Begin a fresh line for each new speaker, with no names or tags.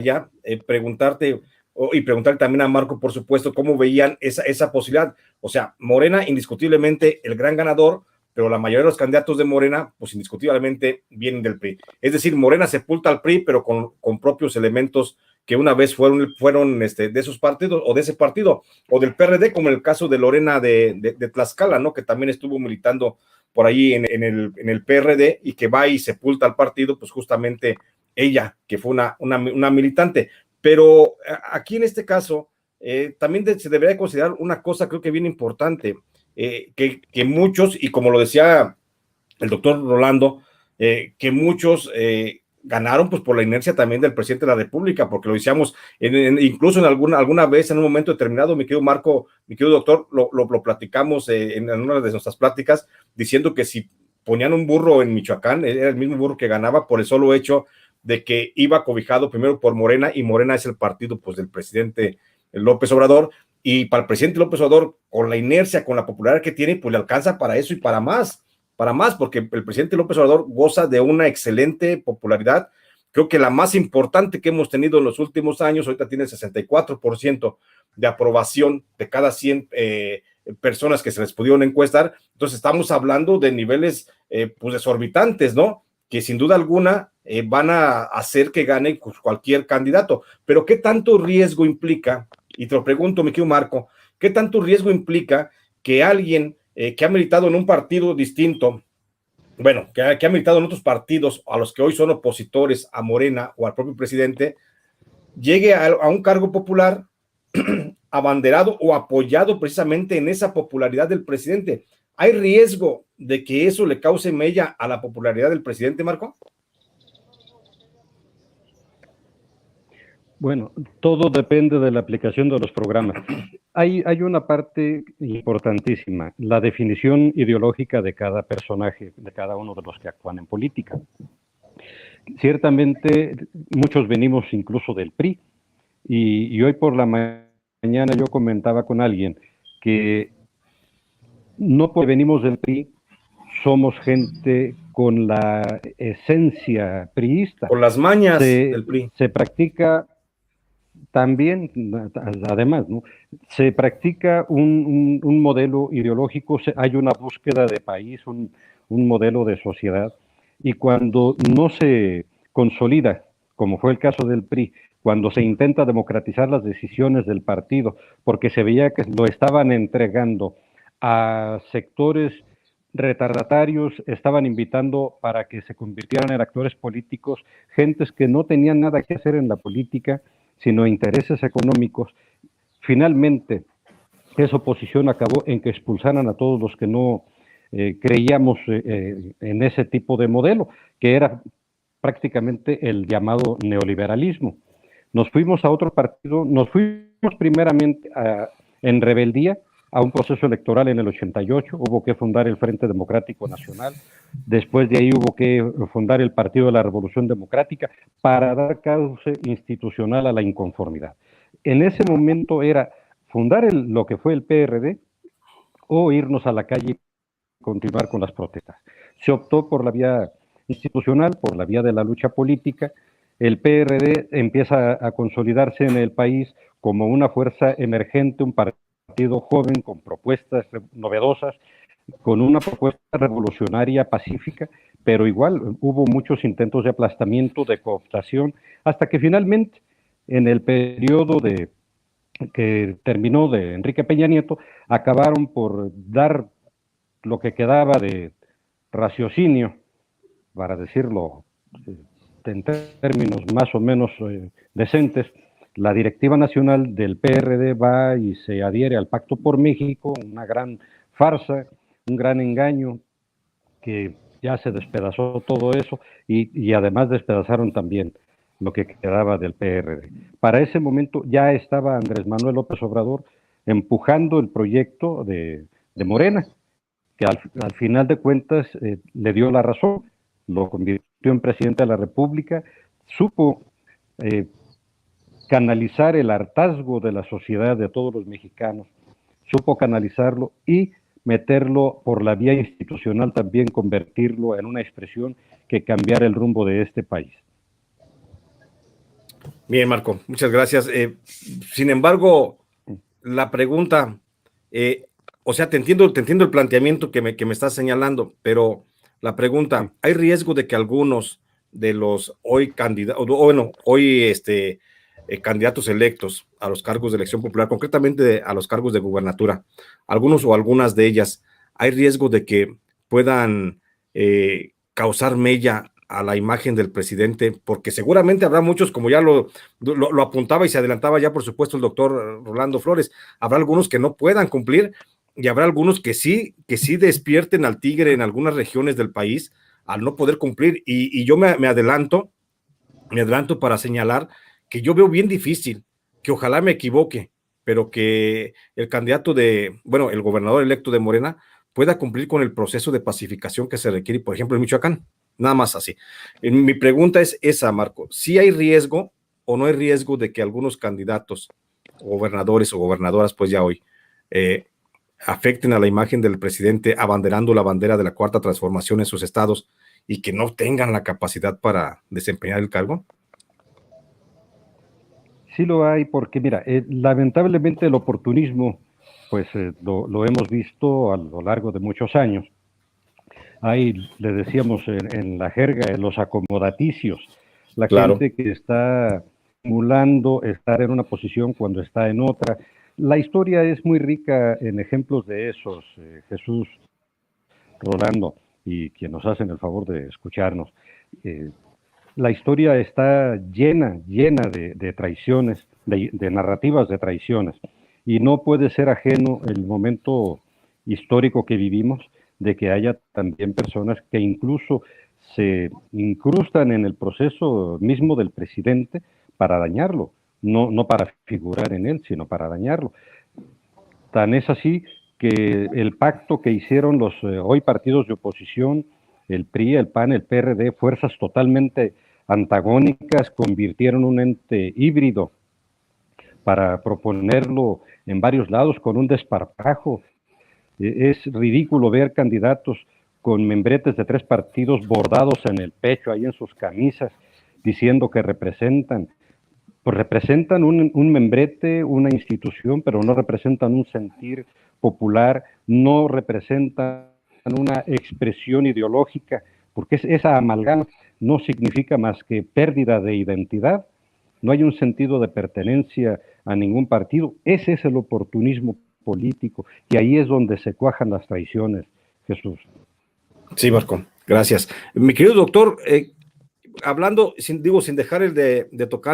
ya preguntarte y preguntarle también a Marco, por supuesto, cómo veían esa posibilidad. O sea, Morena, indiscutiblemente el gran ganador, pero la mayoría de los candidatos de Morena, pues indiscutiblemente vienen del PRI. Es decir, Morena sepulta al PRI, pero con propios elementos que una vez fueron de esos partidos o de ese partido, o del PRD, como en el caso de Lorena de Tlaxcala, ¿no? Que también estuvo militando por ahí en el PRD y que va y sepulta al partido, pues justamente ella, que fue una militante. Pero aquí en este caso, también se debería considerar una cosa, creo que bien importante, que muchos, y como lo decía el doctor Rolando, que muchos ganaron pues por la inercia también del presidente de la República, porque lo decíamos incluso en alguna vez, en un momento determinado, mi querido Marco, mi querido doctor, lo platicamos en una de nuestras pláticas, diciendo que si ponían un burro en Michoacán, era el mismo burro que ganaba por el solo hecho de que iba cobijado primero por Morena, y Morena es el partido pues del presidente López Obrador, y para el presidente López Obrador, con la inercia, con la popularidad que tiene, pues le alcanza para eso y para más, porque el presidente López Obrador goza de una excelente popularidad, creo que la más importante que hemos tenido en los últimos años. Ahorita tiene el 64% de aprobación de cada 100 personas que se les pudieron encuestar. Entonces estamos hablando de niveles pues exorbitantes, ¿no? Que sin duda alguna van a hacer que gane cualquier candidato. Pero ¿qué tanto riesgo implica? Y te lo pregunto, mi querido Marco, ¿qué tanto riesgo implica que alguien que ha militado en un partido distinto, bueno, que ha militado en otros partidos a los que hoy son opositores a Morena o al propio presidente, llegue a un cargo popular abanderado o apoyado precisamente en esa popularidad del presidente? ¿Hay riesgo de que eso le cause mella a la popularidad del presidente, Marco?
Bueno, todo depende de la aplicación de los programas. Hay una parte importantísima, la definición ideológica de cada personaje, de cada uno de los que actúan en política. Ciertamente, muchos venimos incluso del PRI, y hoy por la mañana yo comentaba con alguien que no porque venimos del PRI, somos gente con la esencia priista.
Con las mañas del PRI.
Se practica también, además, ¿no? Se practica un modelo ideológico, hay una búsqueda de país, un modelo de sociedad, y cuando no se consolida, como fue el caso del PRI, cuando se intenta democratizar las decisiones del partido, porque se veía que lo estaban entregando a sectores retardatarios, estaban invitando para que se convirtieran en actores políticos, gentes que no tenían nada que hacer en la política, sino intereses económicos. Finalmente, esa oposición acabó en que expulsaran a todos los que no creíamos en ese tipo de modelo, que era prácticamente el llamado neoliberalismo. Nos fuimos a otro partido, nos fuimos primeramente en rebeldía a un proceso electoral en el 88, hubo que fundar el Frente Democrático Nacional, después de ahí hubo que fundar el Partido de la Revolución Democrática para dar cauce institucional a la inconformidad. En ese momento era fundar lo que fue el PRD o irnos a la calle y continuar con las protestas. Se optó por la vía institucional, por la vía de la lucha política. El PRD empieza a consolidarse en el país como una fuerza emergente, un partido joven con propuestas novedosas, con una propuesta revolucionaria pacífica, pero igual hubo muchos intentos de aplastamiento, de cooptación, hasta que finalmente, en el periodo que terminó de Enrique Peña Nieto, acabaron por dar lo que quedaba de raciocinio, para decirlo en términos más o menos decentes. La directiva nacional del PRD va y se adhiere al Pacto por México, una gran farsa, un gran engaño, que ya se despedazó todo eso, y además despedazaron también lo que quedaba del PRD. Para ese momento ya estaba Andrés Manuel López Obrador empujando el proyecto de Morena, que al final de cuentas le dio la razón, lo convirtió en presidente de la República, supo canalizar el hartazgo de la sociedad, de todos los mexicanos, supo canalizarlo y meterlo por la vía institucional, también convertirlo en una expresión que cambiara el rumbo de este país.
Bien, Marco, muchas gracias. Sin embargo, la pregunta, o sea, te entiendo el planteamiento que me estás señalando, pero la
Sí.
pregunta, ¿hay riesgo de que algunos de los hoy candidatos, o bueno, hoy candidatos electos a los cargos de elección popular, concretamente a los cargos de gubernatura, algunos o algunas de ellas, hay riesgo de que puedan causar mella a la imagen del presidente? Porque seguramente habrá muchos, como ya lo apuntaba y se adelantaba ya, por supuesto, el doctor Rolando Flores, habrá algunos que no puedan cumplir y habrá algunos que sí despierten al tigre en algunas regiones del país al no poder cumplir. Y yo me adelanto para señalar que yo veo bien difícil, que ojalá me equivoque, pero que el candidato bueno, el gobernador electo de Morena pueda cumplir con el proceso de pacificación que se requiere, por ejemplo, en Michoacán. Nada más así. Mi pregunta es esa, Marco. ¿Sí hay riesgo o no hay riesgo de que algunos candidatos, gobernadores o gobernadoras, pues ya hoy, eh, afecten a la imagen del presidente abanderando la bandera de la cuarta transformación en sus estados y que no tengan la capacidad para desempeñar el cargo?
Sí lo hay, porque mira, lamentablemente el oportunismo, pues lo hemos visto a lo largo de muchos años. Ahí le decíamos en la jerga, en los acomodaticios, la
Claro.
gente que está simulando estar en una posición cuando está en otra. La historia es muy rica en ejemplos de esos, Jesús, Rolando, y quien nos hacen el favor de escucharnos. Eh, la historia está llena de traiciones, de narrativas de traiciones, y no puede ser ajeno el momento histórico que vivimos de que haya también personas que incluso se incrustan en el proceso mismo del presidente para dañarlo, no para figurar en él, sino para dañarlo. Tan es así que el pacto que hicieron los hoy partidos de oposición, el PRI, el PAN, el PRD, fuerzas totalmente antagónicas, convirtieron un ente híbrido para proponerlo en varios lados con un desparpajo. Es ridículo ver candidatos con membretes de 3 partidos bordados en el pecho, ahí en sus camisas, diciendo que representan. Pues representan un membrete, una institución, pero no representan un sentir popular, no representan una expresión ideológica, porque esa amalgama no significa más que pérdida de identidad, no hay un sentido de pertenencia a ningún partido. Ese es el oportunismo político, y ahí es donde se cuajan las traiciones, Jesús.
Sí, Marco, gracias. Mi querido doctor, hablando, sin dejar el de tocar